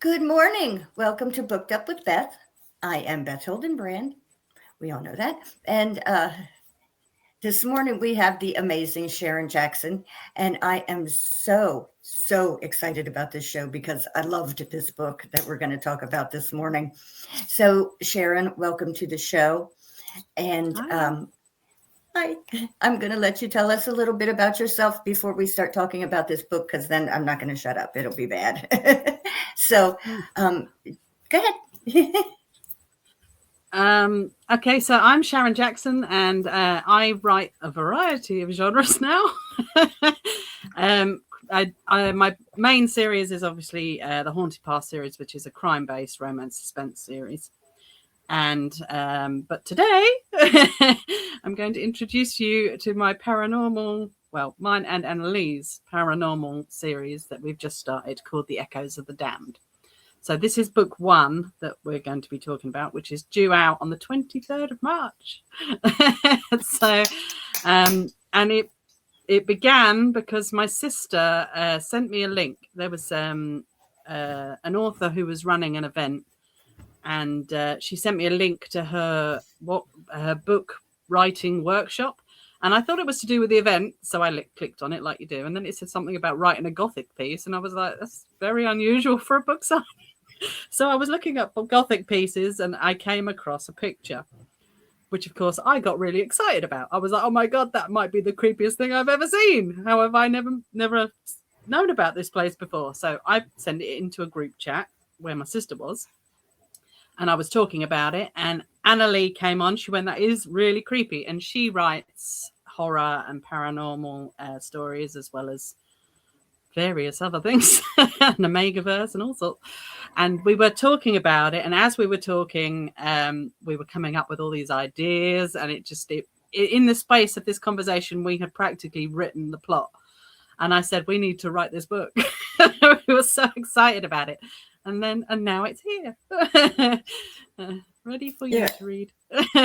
Good morning. Welcome to Booked Up with Beth. I am Beth Hildenbrand. We all know that. And this morning we have the amazing Sharon Jackson. And I am so excited about this show because I loved this book that we're going to talk about this morning. So, Sharon, welcome to the show. And I'm going to let you tell us a little bit about yourself before we start talking about this book, because then I'm not going to shut up. It'll be bad. So go ahead. Okay, so I'm Sharon Jackson, and I write a variety of genres now. My main series is obviously the Haunted Past series, which is a crime-based romance suspense series. And but today I'm going to introduce you to my paranormal, well, mine and Annalee's paranormal series that we've just started called The Echoes of the Damned. So this is book 1 that we're going to be talking about, which is due out on the 23rd of March. So, and it began because my sister sent me a link. There was an author who was running an event, and she sent me a link to her book writing workshop, and I thought it was to do with the event, so I clicked on it like you do, and then it said something about writing a Gothic piece, and I was like, that's very unusual for a book signing. So I was looking up Gothic pieces, and I came across a picture, which of course I got really excited about. I was like, oh my god, that might be the creepiest thing I've ever seen. How have I never known about this place before? So I sent it into a group chat where my sister was, and I was talking about it, and Annalee came on. She went, that is really creepy. And she writes horror and paranormal stories, as well as various other things, and the Megaverse and all sorts. And we were talking about it. And as we were talking, we were coming up with all these ideas. And in the space of this conversation, we had practically written the plot. And I said, we need to write this book. We were so excited about it. And now it's here. Ready for you to read.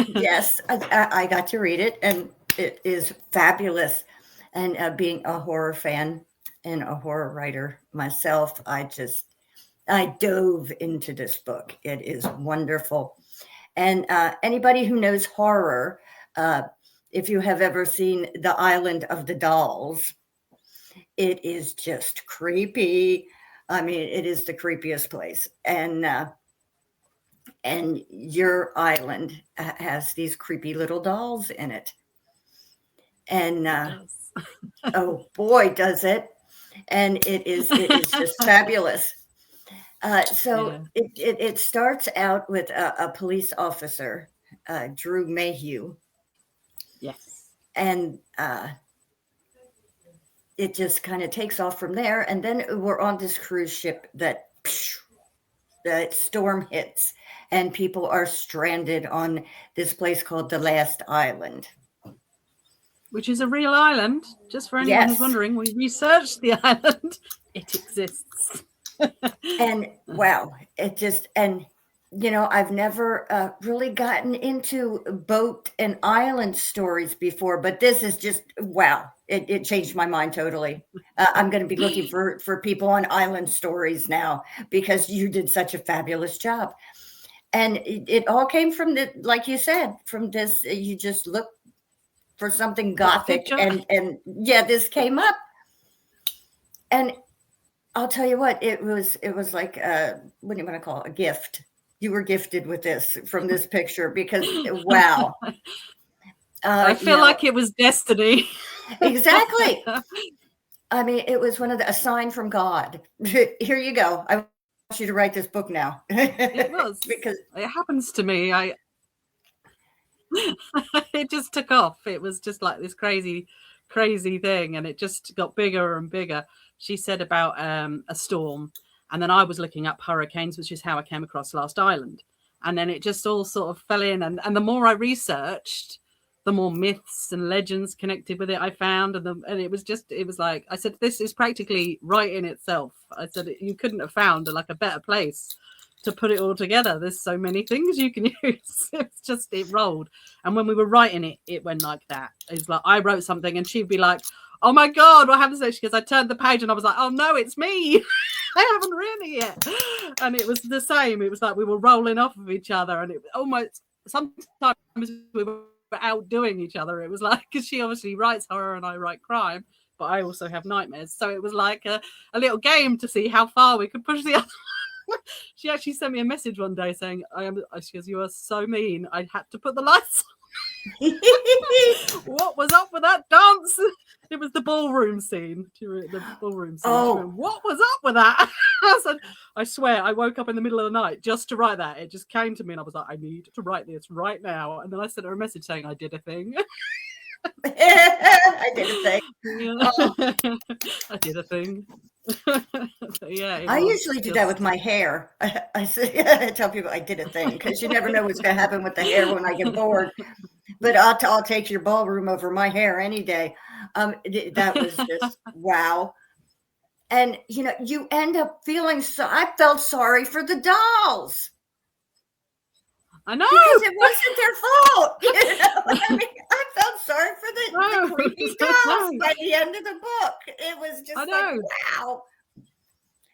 Yes, I got to read it, and it is fabulous. And being a horror fan and a horror writer myself, I dove into this book. It is wonderful. And anybody who knows horror, if you have ever seen The Island of the Dolls, it is just creepy. I mean, it is the creepiest place. And your island has these creepy little dolls in it. And oh boy, does it. And it is just fabulous. It starts out with a police officer, Drew Mayhew. Yes. And it just kind of takes off from there. And then we're on this cruise ship that the storm hits, and people are stranded on this place called the Last Island. Which is a real island. Just for anyone who's wondering, we researched the island. It exists. And wow, I've never really gotten into boat and island stories before, but this is just, wow. It changed my mind totally. I'm going to be looking for people on island stories now, because you did such a fabulous job. And it all came from like you said, from this, you just look for something Gothic, and this came up. And I'll tell you what, it was like, what do you want to call it? A gift. You were gifted with this from this picture, because wow. I feel like it was destiny. Exactly. I mean, it was a sign from God. Here you go. I want you to write this book now. It was. Because it happens to me. It just took off. It was just like this crazy thing, and it just got bigger and bigger. She said about a storm, and then I was looking up hurricanes, which is how I came across Last Island. And then it just all sort of fell in, and the more I researched, the more myths and legends connected with it I found. And it was like, I said, this is practically right in itself. I said, you couldn't have found a better place to put it all together. There's so many things you can use. It rolled. And when we were writing it went like that. It's like, I wrote something and she'd be like, oh my God, what happens next? Because I turned the page and I was like, oh no, it's me. I haven't written it yet. And it was the same. It was like we were rolling off of each other, and it almost sometimes we were outdoing each other. It was like, because she obviously writes horror and I write crime, but I also have nightmares. So it was like a little game to see how far we could push the other. She actually sent me a message one day saying, she goes, "You are so mean. I had to put the lights on." What was up with that dance? It was the ballroom scene. The ballroom scene. Oh. Went, what was up with that? I said, I swear, I woke up in the middle of the night just to write that. It just came to me and I was like, I need to write this right now. And then I sent her a message saying I did a thing. I did a thing. Yeah. Oh. I did a thing. Yeah, I usually do that with my hair. I tell people I did a thing because you never know what's going to happen with the hair when I get bored. But I'll take your ballroom over my hair any day. That was just wow. And you end up feeling I felt sorry for the dolls. I know, because it wasn't their fault. I mean, I felt sorry for the creepy dolls by the end of the book. It was just like, wow.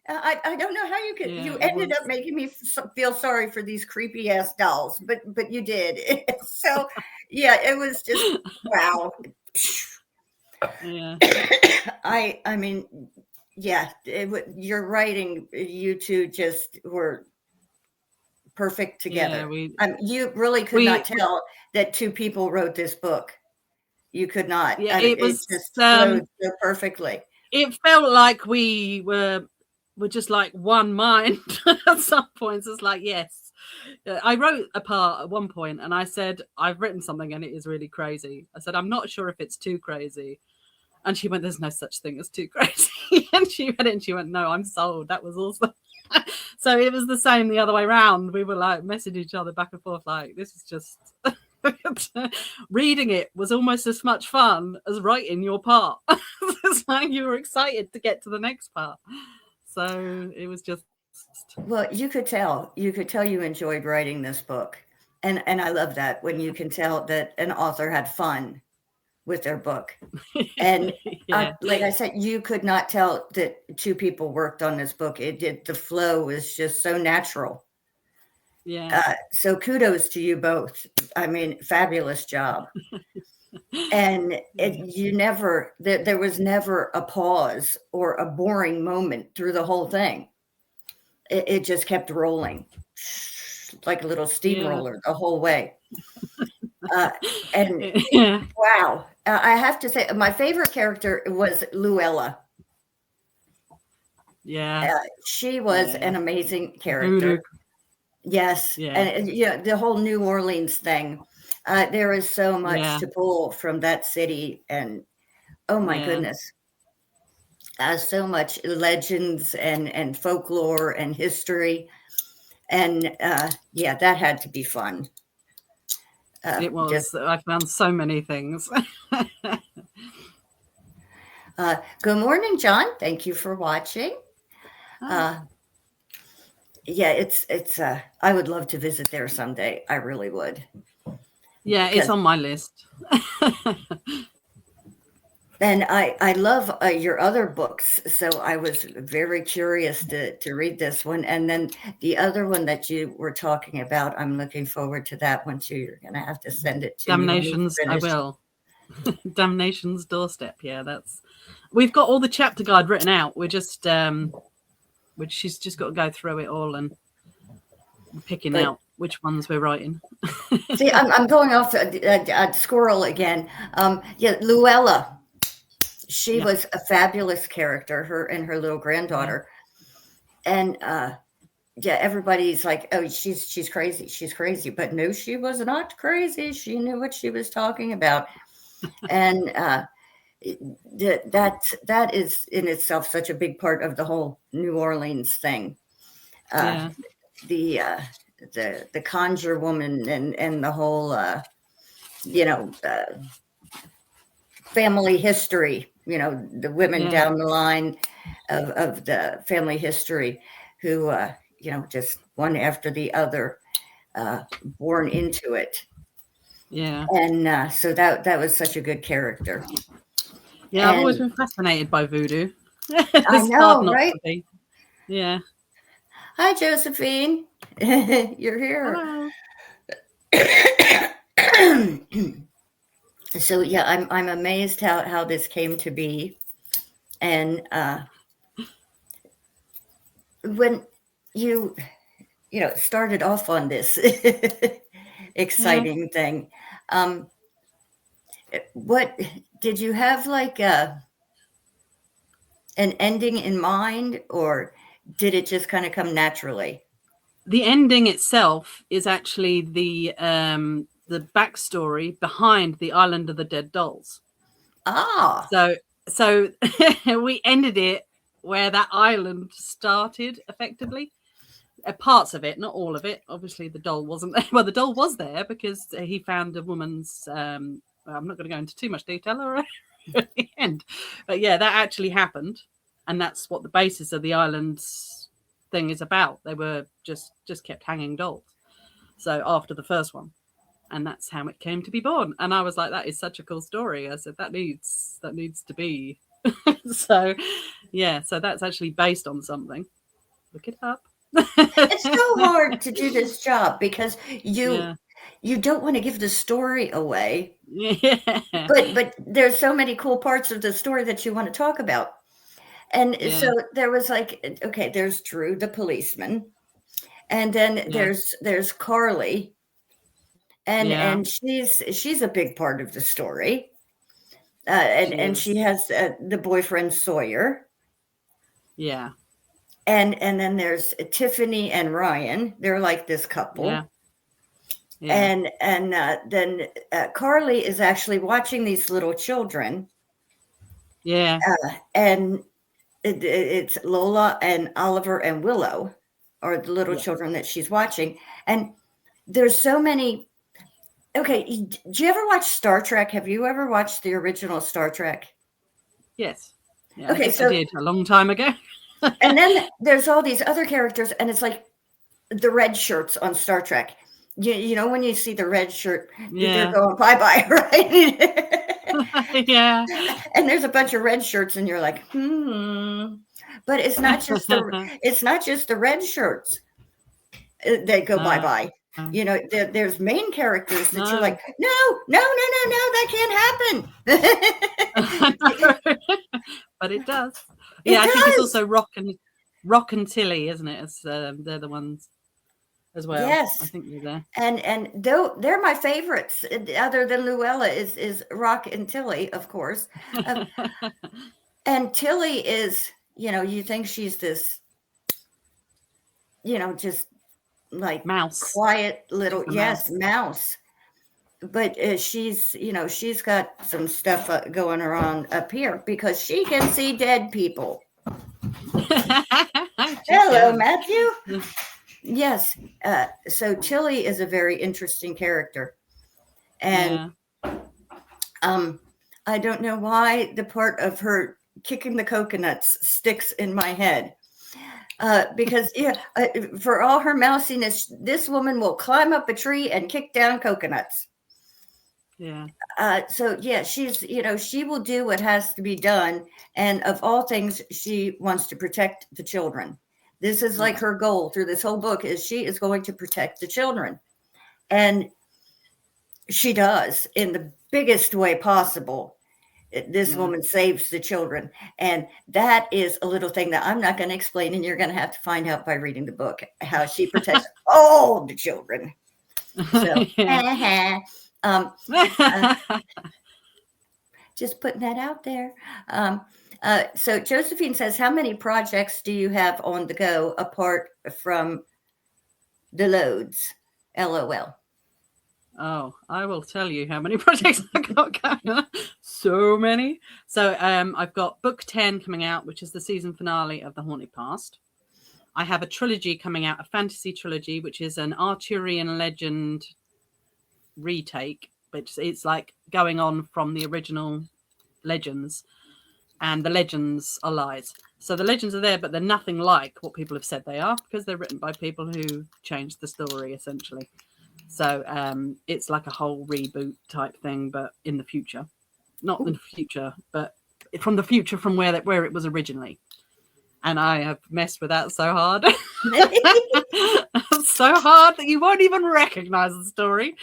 I don't know how you could. You ended up making me feel sorry for these creepy ass dolls, but you did. So yeah, it was just wow. Yeah. I mean, yeah. Your writing, you two just were perfect together. Yeah, you really could not tell that two people wrote this book. You could not. Yeah, it was just flowed so perfectly. It felt like we were just like one mind at some points. It's like, yes. I wrote a part at one point and I said, I've written something and it is really crazy. I said, I'm not sure if it's too crazy. And she went, there's no such thing as too crazy. And she read it and she went, no, I'm sold. That was awesome. So it was the same the other way around. We were like messaging each other back and forth like, this is just reading it was almost as much fun as writing your part. It's like you were excited to get to the next part. So it was just, well, you could tell you enjoyed writing this book. And I love that when you can tell that an author had fun with their book. And like I said, you could not tell that two people worked on this book. The flow was just so natural. Yeah. So kudos to you both. I mean, fabulous job. And there was never a pause or a boring moment through the whole thing. It just kept rolling like a little steamroller the whole way. And wow, I have to say, my favorite character was Luella. Yeah, she was an amazing character. Yes, and the whole New Orleans thing. There is so much to pull from that city, and oh my goodness, so much legends and folklore and history, and that had to be fun. It was. I found so many things. Good morning, John. Thank you for watching. It's I would love to visit there someday. I really would. Yeah, it's on my list. And I love your other books. So I was very curious to read this one. And then the other one that you were talking about, I'm looking forward to that one too. You're going to have to send it to me. I will. Damnation's Doorstep. Yeah, we've got all the chapter guide written out. We're just, which she's just got to go through it all and picking out which ones we're writing. See, I'm going off a squirrel again. Luella. She was a fabulous character, her and her little granddaughter. And everybody's like, oh, she's crazy. She's crazy. But no, she was not crazy. She knew what she was talking about. And that is in itself such a big part of the whole New Orleans thing. The conjure woman and the whole, family history, the women down the line of the family history who, just one after the other, born into it. Yeah. And so that was such a good character. Yeah, I've always been fascinated by voodoo. I know, right? Yeah. Hi, Josephine. You're here. Hello. So yeah, I'm amazed how this came to be, and when you started off on this Yeah. exciting thing, um, what did you have like an ending in mind, or did it just kind of come naturally? The ending itself is actually the backstory behind the Island of the Dead Dolls. Ah, So we ended it where that island started, effectively. Parts of it, not all of it. Obviously, the doll wasn't there. Well, the doll was there because he found a woman's. I'm not going to go into too much detail or at the end, but yeah, that actually happened, and that's what the basis of the island's thing is about. They were just kept hanging dolls. So after the first one, and that's how it came to be born. And I was like, that is such a cool story. I said that needs to be. So yeah, so that's actually based on something. Look it up. it's so hard to do this job because Yeah. you don't want to give the story away, Yeah. but there's so many cool parts of the story that you want to talk about. And so Yeah. there was like, okay, there's Drew, the policeman, and then Yeah. there's Carly, Yeah. and she's a big part of the story, She and she is. has the boyfriend Sawyer, Yeah. and then there's Tiffany and Ryan. They're like this Yeah. couple, Yeah. and then Carly is actually watching these little children, Yeah. and it's Lola and Oliver and Willow are the little Yeah. children that she's watching, and there's so many. Okay, do you ever watch Star Trek? Have you ever watched the original Star Trek? Yes. Yeah. I Okay, think I so did a long time ago. and then there's all these other characters, and it's like the red shirts on Star Trek. You know when you see the red shirt, they're Yeah. going bye bye, right? Yeah. And there's a bunch of red shirts, and you're like, but it's not just the red shirts that go bye No. bye. You know, there's main characters that you're No. like, no, no, no, no, no, that can't happen. But it does. It Yeah, I think it's does. also Rock and Tilly, isn't it? It's, they're the ones as well. I Yes. think they're there. And though they're my favorites, other than Luella is Rock and Tilly, of course. Um, and Tilly is, you think she's this, just like Mouse. quiet She's little, the yes, mouse. mouse. But she's got some stuff going around up here because she can see dead people. She Hello, can. Matthew. Yes. So Tilly is a very interesting character. And Yeah. I don't know why the part of her kicking the coconuts sticks in my head. Because for all her mousiness, this woman will climb up a tree and kick down coconuts. Yeah. So yeah, she will do what has to be done, and of all things, she wants to protect the children. This is like Yeah. her goal through this whole book is she is going to protect the children, and she does in the biggest way possible. This Yeah. woman saves the children, and that is a little thing that I'm not going to explain, and you're going to have to find out by reading the book how she protects all the children. So um, uh, just putting that out there. So Josephine says, how many projects do you have on the go apart from the loads? LOL. Oh, I will tell you how many projects I got going on. So many. So I've got book 10 coming out, which is the season finale of The Haunted Past. I have a trilogy coming out, a fantasy trilogy, which is an Arthurian legend retake, which it's like going on from the original legends, and the legends are lies. So the legends are there, but they're nothing like what people have said they are because they're written by people who changed the story essentially. So it's like a whole reboot type thing, but in the future, not in the future, but from the future from where it was originally. And I have messed with that so hard. So hard that you won't even recognize the story.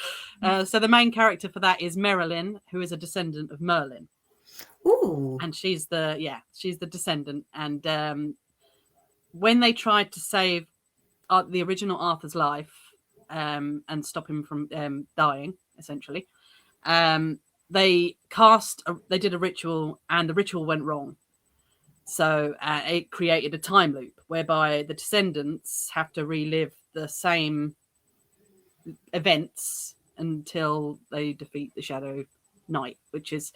So the main character for that is Marilyn, who is a descendant of Merlin. Ooh. And she's the descendant. And when they tried to save the original Arthur's life and stop him from dying, essentially, they did a ritual, and the ritual went wrong. So it created a time loop whereby the descendants have to relive the same events until they defeat the Shadow Knight, which is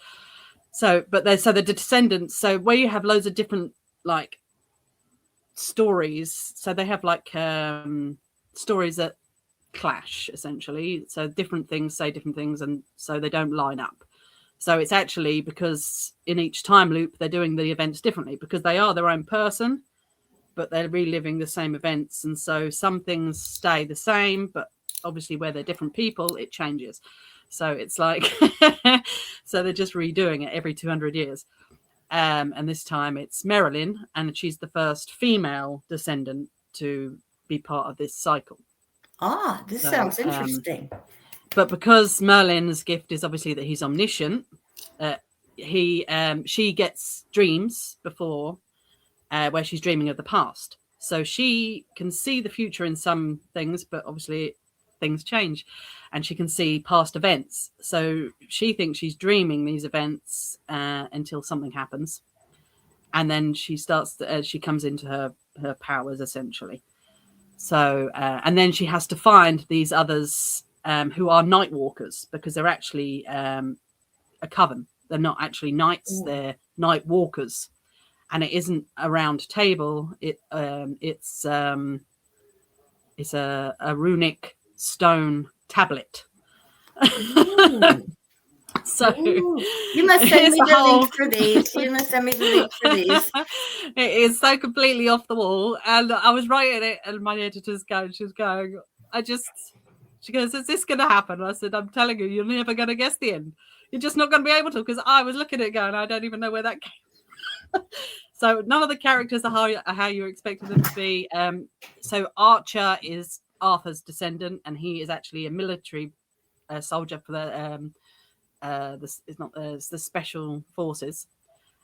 but the descendants. So where you have loads of different like stories, so they have like stories that clash essentially. So different things say different things, and so they don't line up. So it's actually because in each time loop, they're doing the events differently because they are their own person, but they're reliving the same events. And so some things stay the same, but obviously where they're different people, it changes. So it's like, so they're just redoing it every 200 years. And this time it's Marilyn, and she's the first female descendant to be part of this cycle. This sounds interesting. But because Merlin's gift is obviously that he's omniscient, she gets dreams before where she's dreaming of the past. So she can see the future in some things, but obviously things change, and she can see past events. So she thinks she's dreaming these events until something happens, and then she comes into her powers essentially. So and then she has to find these others who are night walkers, because they're actually a coven. They're not actually knights; they're night walkers. And it isn't a round table. It's a runic stone tablet. So you must send me the link for these. You must send me the link for these. It is so completely off the wall. And I was writing it, and my editor's going, she's going, she goes, is this going to happen? And I said, I'm telling you, you're never going to guess the end. You're just not going to be able to, because I was looking at it going, I don't even know where that came. So none of the characters are how you expected them to be. So Archer is Arthur's descendant, and he is actually a military soldier for the special forces.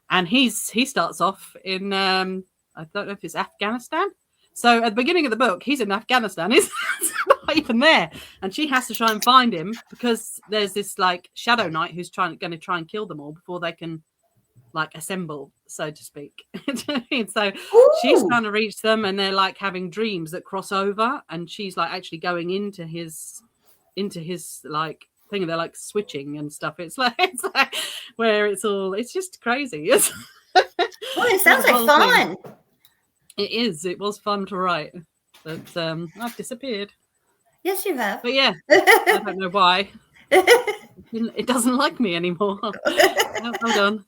And he starts off in I don't know if it's Afghanistan. So at the beginning of the book, he's in Afghanistan. He's not even there, and she has to try and find him because there's this like Shadow Knight who's going to try and kill them all before they can like assemble, so to speak. So she's trying to reach them, and they're like having dreams that cross over, and she's like actually going into his like thing, and they're like switching and stuff. It's like where it's just crazy. It sounds like fun. It is. It was fun to write, but I've disappeared. Yes, you have. But yeah, I don't know why. It doesn't like me anymore. Oh, hold on.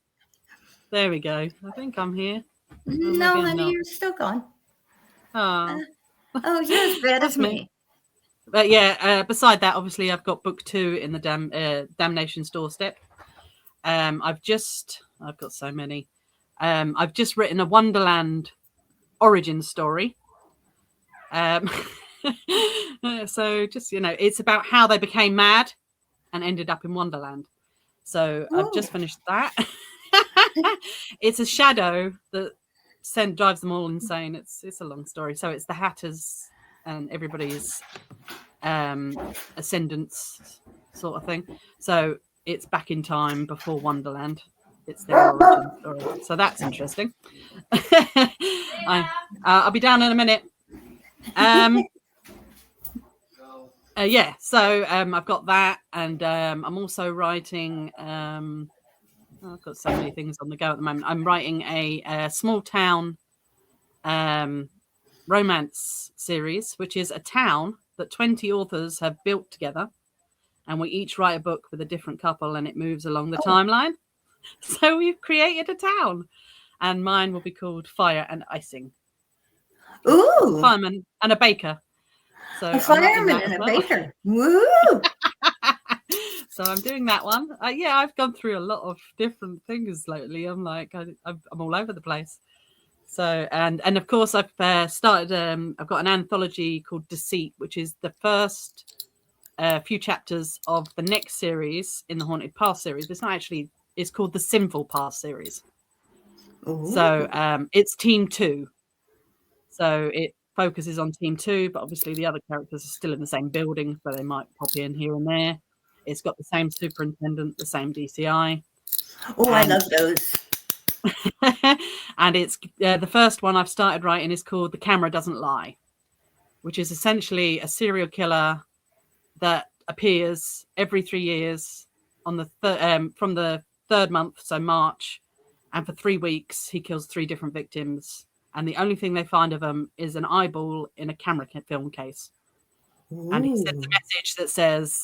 There we go. I think I'm here. No, honey, you're still gone. Oh, you're as bad as me. But yeah, beside that, obviously, I've got book 2 in the Damnation's Doorstep. I've got so many. I've just written a Wonderland origin story. So just, it's about how they became mad and ended up in Wonderland. So I've just finished that. It's a shadow that drives them all insane. It's a long story. So it's the Hatters and everybody's ascendants sort of thing. So it's back in time before Wonderland. It's their origin story. So that's interesting. I'll be down in a minute. So I've got that, and I'm also writing I've got so many things on the go at the moment. I'm writing a small town romance series, which is a town that 20 authors have built together, and we each write a book with a different couple, and it moves along the timeline. So we've created a town, and mine will be called Fire and Icing. Ooh, a fireman and a baker. So a fireman and a baker. Woo! So I'm doing that one. I've gone through a lot of different things lately. I'm like, I'm all over the place. So and of course I've started. I've got an anthology called Deceit, which is the first few chapters of the next series in the Haunted Past series. But it's not actually. It's called the Sinful Past series. Ooh. So it's Team 2. So it focuses on Team 2, but obviously the other characters are still in the same building, so they might pop in here and there. It's got the same superintendent, the same DCI. Oh, I love those. And it's the first one I've started writing is called The Camera Doesn't Lie, which is essentially a serial killer that appears every 3 years on the from the third month, so March, and for 3 weeks he kills 3 different victims, and the only thing they find of him is an eyeball in a camera film case. Ooh. And he sends a message that says,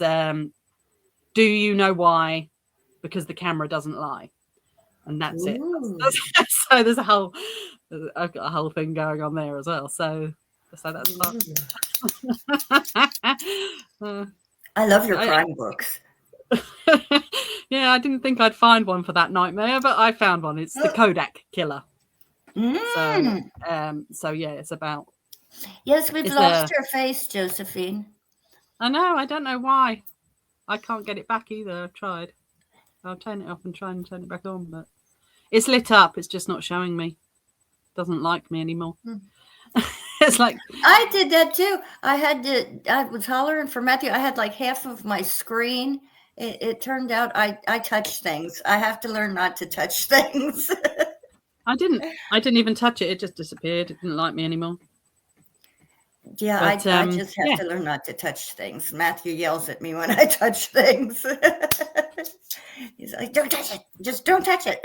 do you know why? Because the camera doesn't lie. And that's it. So there's I've got a whole thing going on there as well. So that's fun. I love your crime books. Yeah, I didn't think I'd find one for that nightmare, but I found one. It's the Kodak Killer. So yeah, it's about. Yes, we've lost her face, Josephine. I know. I don't know why. I can't get it back either. I've tried. I'll turn it off and try and turn it back on, but it's lit up. It's just not showing me. Doesn't like me anymore. It's like I did that too. I was hollering for Matthew. I had like half of my screen. It turned out I touched things. I have to learn not to touch things. I didn't even touch it. It just disappeared. It didn't like me anymore. Yeah, but, I just have to learn not to touch things. Matthew yells at me when I touch things. He's like, don't touch it. Just don't touch it.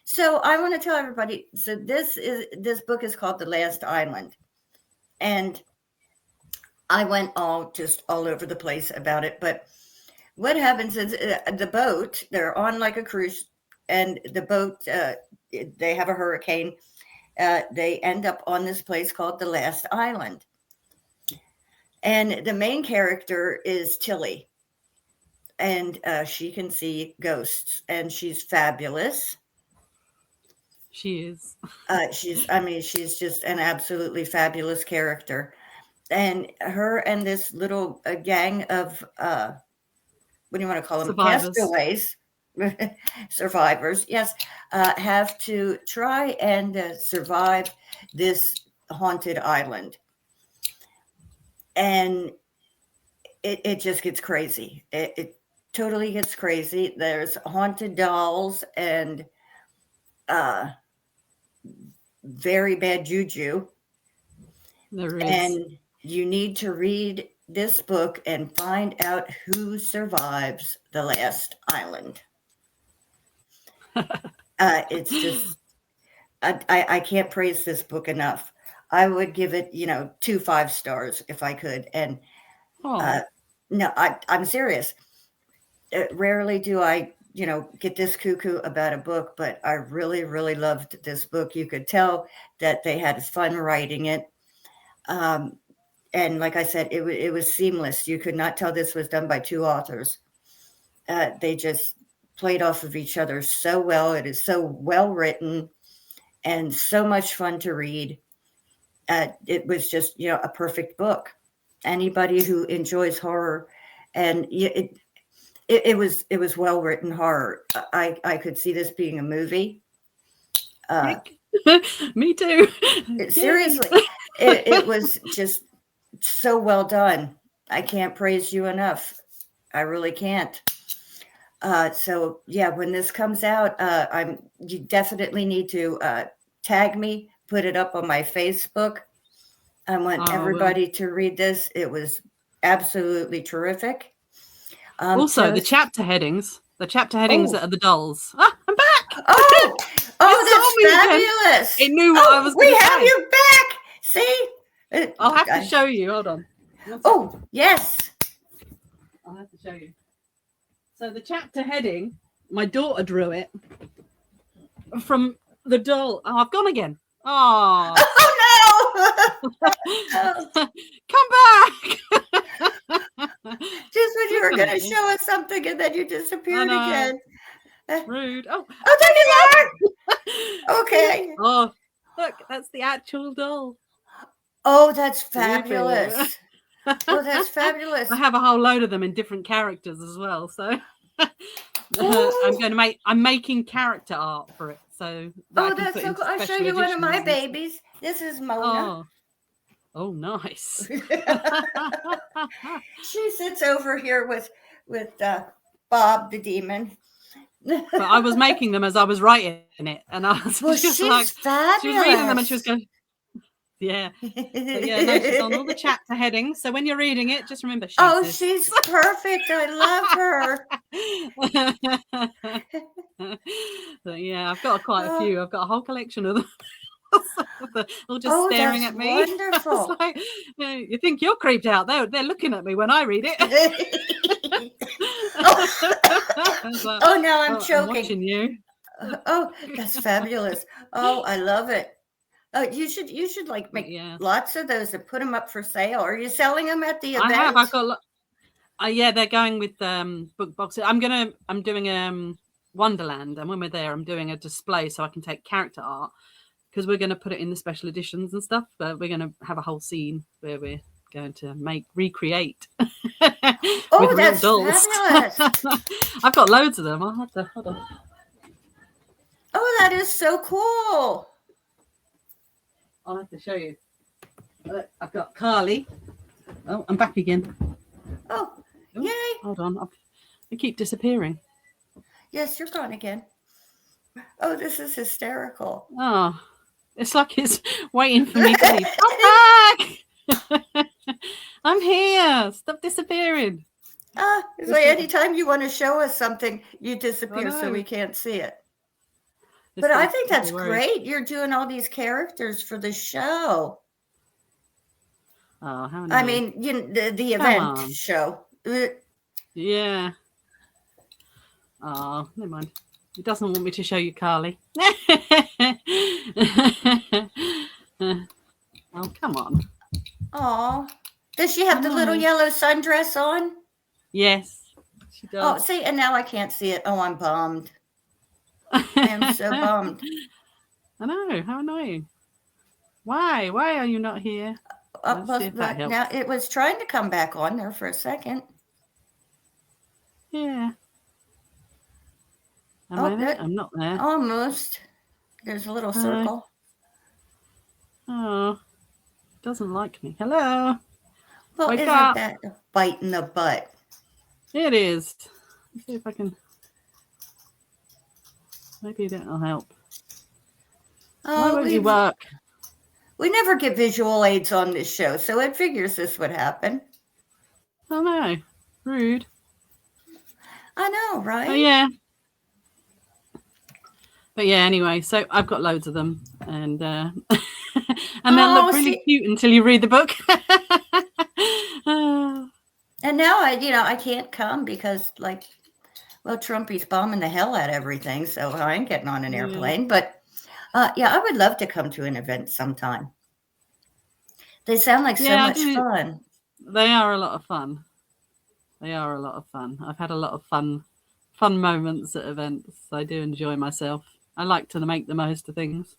So I want to tell everybody, so this book is called The Last Island. And I went all over the place about it. But what happens is the boat, they're on like a cruise, and the boat, they have a hurricane. They end up on this place called The Last Island. And the main character is Tilly. And she can see ghosts, and she's fabulous. She is. She's just an absolutely fabulous character. And her and this little gang of, what do you want to call them? Survivors. Castaways. Survivors, yes, have to try and survive this haunted island. And it just gets crazy. It totally gets crazy. There's haunted dolls and very bad juju. There is. And you need to read this book and find out who survives the last island. It's just, I can't praise this book enough. I would give it, 2 5 stars if I could. And no, I'm serious. Rarely do I, get this cuckoo about a book, but I really, really loved this book. You could tell that they had fun writing it. And like I said, it was seamless. You could not tell this was done by 2 authors. They just played off of each other so well. It is so well written and so much fun to read. It was just, a perfect book. Anybody who enjoys horror, and it was well written horror. I could see this being a movie. Me too. Seriously, it was just so well done. I can't praise you enough. I really can't. So yeah, when this comes out, you definitely need to tag me, put it up on my Facebook. I want everybody to read this. It was absolutely terrific. Also, the chapter headings that are the dolls. I'm back. Oh, that's fabulous. It knew what I was going to say. We have you back. See? I'll have to show you. Hold on. Oh, yes. I'll have to show you. So the chapter heading, my daughter drew it from the doll. Oh, I've gone again. Oh no! Come back! Just when you were going to show us something, and then you disappeared again. Rude. Oh, there you are! Okay. Oh, look, that's the actual doll. Oh, that's Creepy. fabulous. Oh, that's fabulous. I have a whole load of them in different characters as well. So Oh, I'm making character art for it so that I oh, can that's put so into cool. I'll show special you one of my editions and stuff. babies. This is Mona. Oh, nice. She sits over here with Bob the demon. But I was making them as I was writing it, and I was Well, just like, she's she was reading them and she was fabulous. going, yeah. But yeah, no, she's on all the chapter headings. So when you're reading it, just remember she's Oh, this. she's perfect. I love her. So yeah, I've got quite a few. I've got a whole collection of them. All just Oh, staring that's at me. wonderful. Like, you think you're creeped out? They're looking at me when I read it. Like, Oh, now I'm I'm choking. watching you. Oh, that's fabulous. Oh, I love it. Oh, you should like make lots of those and put them up for sale. Are you selling them at the event? I have. I've got. Yeah, they're going with book boxes. I'm doing Wonderland, and when we're there, I'm doing a display so I can take character art because we're going to put it in the special editions and stuff. But we're going to have a whole scene where we're going to recreate. Oh, with that's real dolls. fabulous. I've got loads of them. I'll have to hold on. Oh, that is so cool. I'll have to show you. I've got Carly. Oh, I'm back again. Oh, yay. Hold on. I keep disappearing. Yes, you're gone again. Oh, this is hysterical. Oh, it's like it's waiting for me to leave. I'm back. I'm here. Stop disappearing. It's like anytime you want to show us something, you disappear so we can't see it. But I think that's great. You're doing all these characters for the show. Oh, how nice. I mean, the event show. Yeah. Oh, never mind. He doesn't want me to show you Carly. Oh, come on. Oh, does she have the little yellow sundress on? Yes, she does. Oh, see, and now I can't see it. Oh, I'm bummed. I am so bummed. I know. How annoying. Why? Why are you not here? Now it was trying to come back on there for a second. Yeah. Am I there? I'm not there. Almost. There's a little circle. Oh, doesn't like me. Hello. Well, isn't that a bite in the butt? It is. Let's see if I can. Maybe that'll help. Why won't you work? We never get visual aids on this show, so it figures this would happen. Oh no, rude. I know, right? Oh yeah. But yeah, anyway, so I've got loads of them, and they'll look really cute until you read the book. And now I can't come because Trumpy's bombing the hell out of everything, so I ain't getting on an airplane. But I would love to come to an event sometime. They sound like so much fun. They are a lot of fun. They are a lot of fun. I've had a lot of fun moments at events. I do enjoy myself. I like to make the most of things.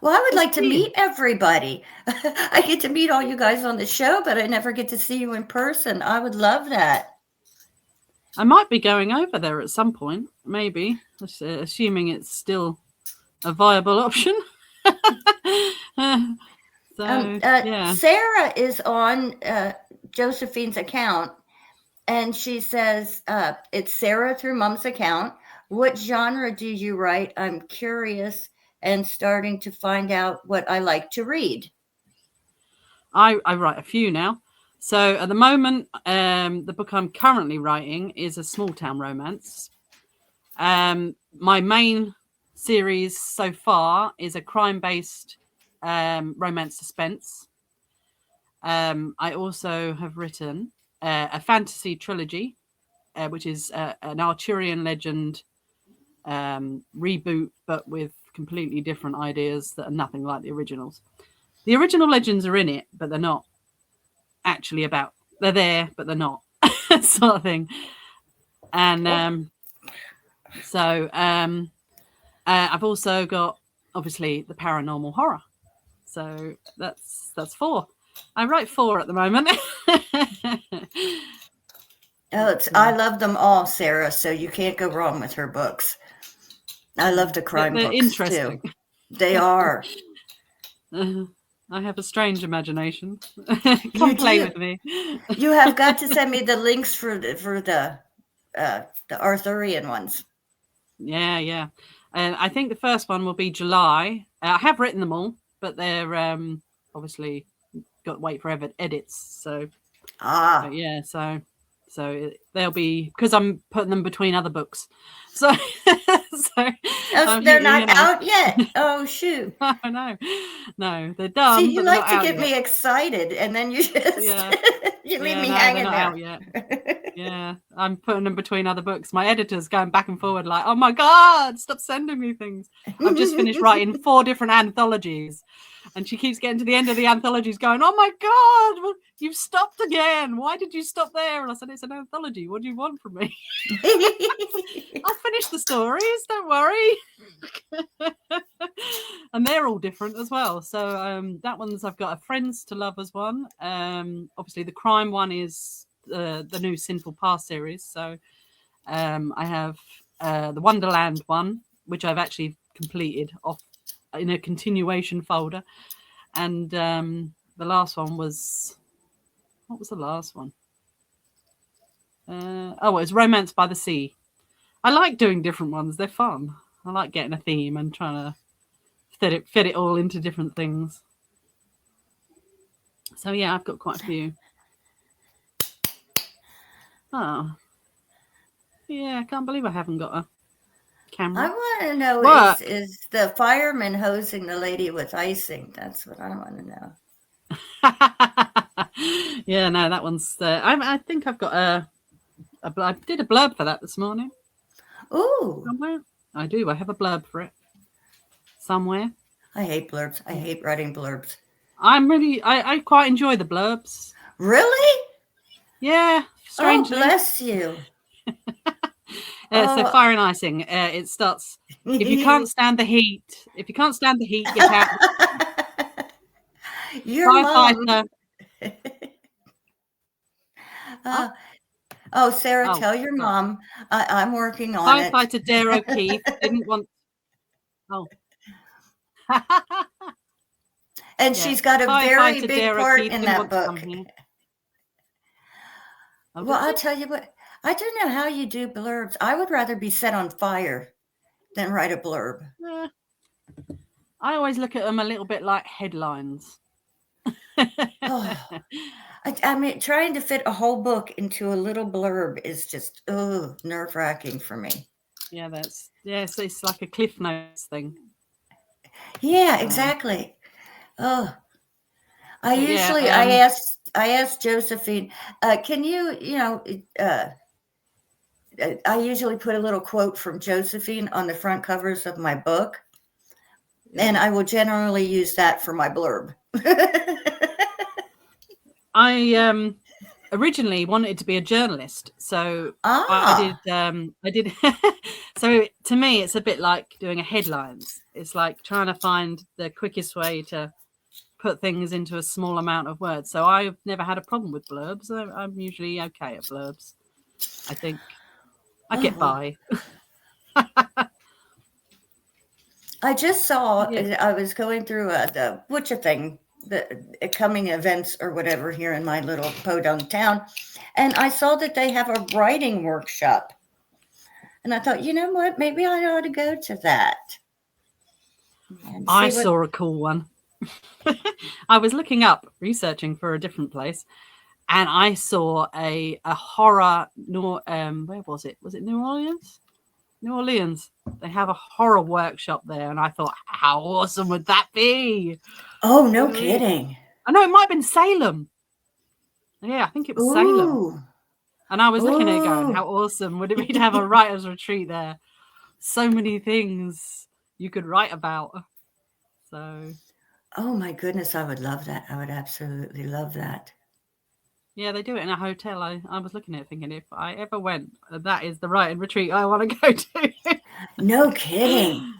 Well, I would like to meet everybody. I get to meet all you guys on the show, but I never get to see you in person. I would love that. I might be going over there at some point, maybe, assuming it's still a viable option. Sarah is on Josephine's account, and she says, it's Sarah through Mom's account. What genre do you write? I'm curious and starting to find out what I like to read. I write a few now. So at the moment, the book I'm currently writing is a small town romance. My main series so far is a crime-based romance suspense. I also have written a fantasy trilogy, which is an Arthurian legend reboot, but with completely different ideas that are nothing like the originals. The original legends are in it, but they're not actually about. They're there, but they're not, sort of thing. And I've also got obviously the paranormal horror. So that's 4. I write 4 at the moment. I love them all, Sarah, so you can't go wrong with her books. I love the crime They're books interesting. too. They are. I have a strange imagination. You Come play do. with me. You have got to send me the links for the Arthurian ones. Yeah. I think the first one will be July. I have written them all, but they're obviously got to wait for edits. So but yeah, so they'll be, because I'm putting them between other books. So they're not out yet. Oh shoot! No, they're done. See, you but like to get me excited, and then you just you leave me hanging there. Out yet. Yeah, I'm putting them between other books. My editor's going back and forward like, oh my God, stop sending me things. I've just finished writing 4 different anthologies, and she keeps getting to the end of the anthologies going, oh my God, you've stopped again. Why did you stop there? And I said, it's an anthology. What do you want from me? I'll finish the stories, don't worry. And they're all different as well. So that one's, I've got a Friends to Lovers one. Obviously the crime one is the new Sinful Past series. So I have the Wonderland one, which I've actually completed off in a continuation folder. And the last one was, what was the last one? It was Romance by the Sea. I like doing different ones. They're fun. I like getting a theme and trying to fit it all into different things. So yeah, I've got quite a few. Oh, yeah, I can't believe I haven't got a camera. I want to know, is the fireman hosing the lady with icing? That's what I want to know. Yeah, no, that one's. I think I've got I did a blurb for that this morning. Ooh, somewhere. I do. I have a blurb for it somewhere. I hate blurbs. I hate writing blurbs. I quite enjoy the blurbs. Really? Yeah. Strangely. Oh, bless you. So Fire and Icing. It starts. If you can't stand the heat, get out. Your mom. Sarah, tell your mom I'm working on it. Firefighter Dare O'Keefe didn't want. Oh. And she's got a very big part in that book. Well, I'll tell you what. I don't know how you do blurbs. I would rather be set on fire than write a blurb. Yeah. I always look at them a little bit like headlines. I mean, trying to fit a whole book into a little blurb is just nerve-wracking for me. Yeah, so it's like a Cliff Notes thing. Yeah, exactly. I asked Josephine, can you I usually put a little quote from Josephine on the front covers of my book, and I will generally use that for my blurb. I originally wanted to be a journalist, so I did. So to me, it's a bit like doing a headlines. It's like trying to find the quickest way to put things into a small amount of words. So I've never had a problem with blurbs. I'm usually okay at blurbs. I think I get by. I just saw, I was going through the butcher thing, the coming events or whatever here in my little podunk town. And I saw that they have a writing workshop. And I thought, you know what, maybe I ought to go to that. I saw a cool one. I was researching for a different place. And I saw a horror, where was it? Was it New Orleans? New Orleans. They have a horror workshop there. And I thought, how awesome would that be? Oh, no kidding. I know, it might have been Salem. Yeah, I think it was Salem. And I was looking at it going, how awesome would it be to have a writer's retreat there? So many things you could write about. So. Oh, my goodness. I would love that. I would absolutely love that. Yeah, they do it in a hotel. I was looking at it thinking, if I ever went, that is the writing retreat I want to go to. No kidding.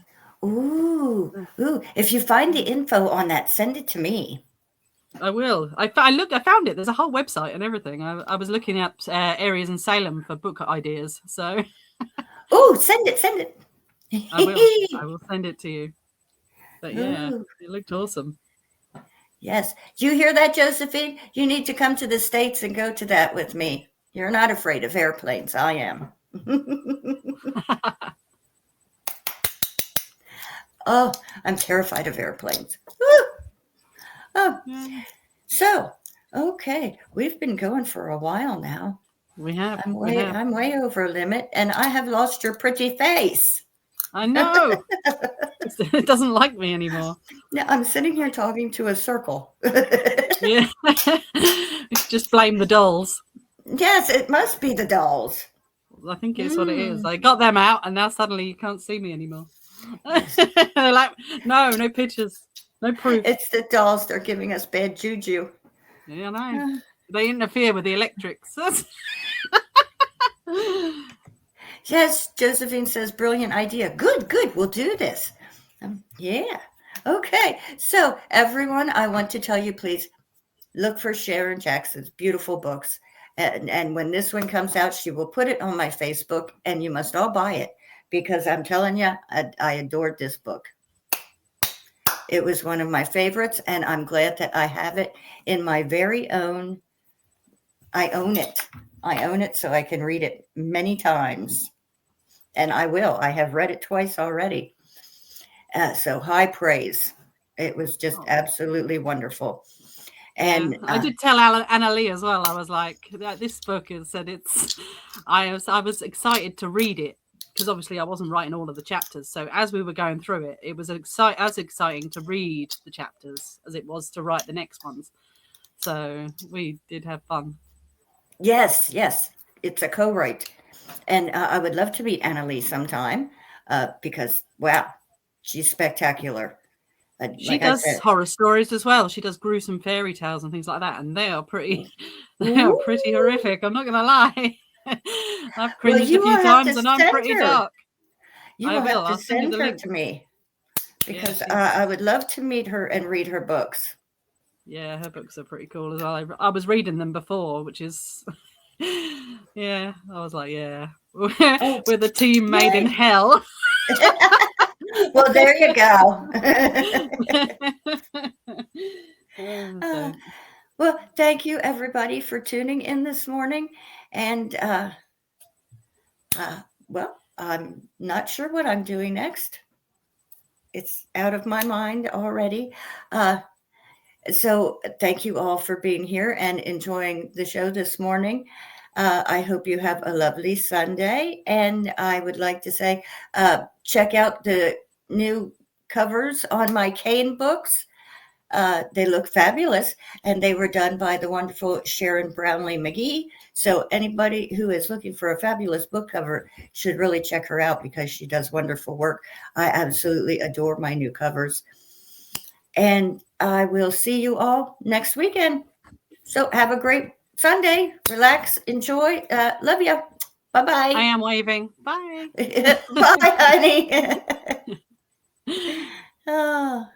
Ooh, ooh. If you find the info on that, send it to me. I will. I found it. There's a whole website and everything. I was looking up areas in Salem for book ideas. So Ooh, send it, send it. I will send it to you. But yeah, Ooh. it looked awesome. Yes. Do you hear that, Josephine? You need to come to the States and go to that with me. You're not afraid of airplanes. I am. Oh, I'm terrified of airplanes. Woo! Oh, Yeah. so, okay. We've been going for a while now. We have. I'm way over limit, and I have lost your pretty face. I know. It doesn't like me anymore. No, I'm sitting here talking to a circle. Yeah. Just blame the dolls. Yes, it must be the dolls. I think it's what it is. I got them out, and now suddenly you can't see me anymore. Yes. They're like, no pictures, no proof. It's the dolls. They're giving us bad juju. Yeah, I know. They interfere with the electrics. Yes, Josephine says, brilliant idea. Good. We'll do this. Yeah. Okay. So, everyone, I want to tell you, please look for Sharon Jackson's beautiful books. And when this one comes out, she will put it on my Facebook, and you must all buy it because I'm telling you, I adored this book. It was one of my favorites, and I'm glad that I have it in my very own. I own it so I can read it many times. And I will. I have read it twice already. So high praise. It was just absolutely wonderful. And I did tell Anna Lee as well. I was like, this book is, and it's. I was excited to read it because obviously I wasn't writing all of the chapters. So as we were going through it, it was as exciting to read the chapters as it was to write the next ones. So we did have fun. Yes, it's a co-write. And I would love to meet Anna Lee sometime because, wow, she's spectacular. She does horror stories as well. She does gruesome fairy tales and things like that, and they are pretty horrific. I'm not going to lie. I've cringed a few times, and I'm pretty dark. You will have to send her to me because I would love to meet her and read her books. Yeah, her books are pretty cool as well. I was reading them before, which is, yeah, I was like, yeah, we're the team made in hell. Well, there you go. Well, thank you, everybody, for tuning in this morning. And, well, I'm not sure what I'm doing next. It's out of my mind already. So thank you all for being here and enjoying the show this morning. I hope you have a lovely Sunday. And I would like to say, check out the new covers on my Cane books. They look fabulous, and they were done by the wonderful Sharon Brownlee McGee. So anybody who is looking for a fabulous book cover should really check her out because she does wonderful work. I absolutely adore my new covers. And I will see you all next weekend. So have a great Sunday. Relax, enjoy. Love you. Bye-bye. I am waving. Bye. Bye, honey. Oh.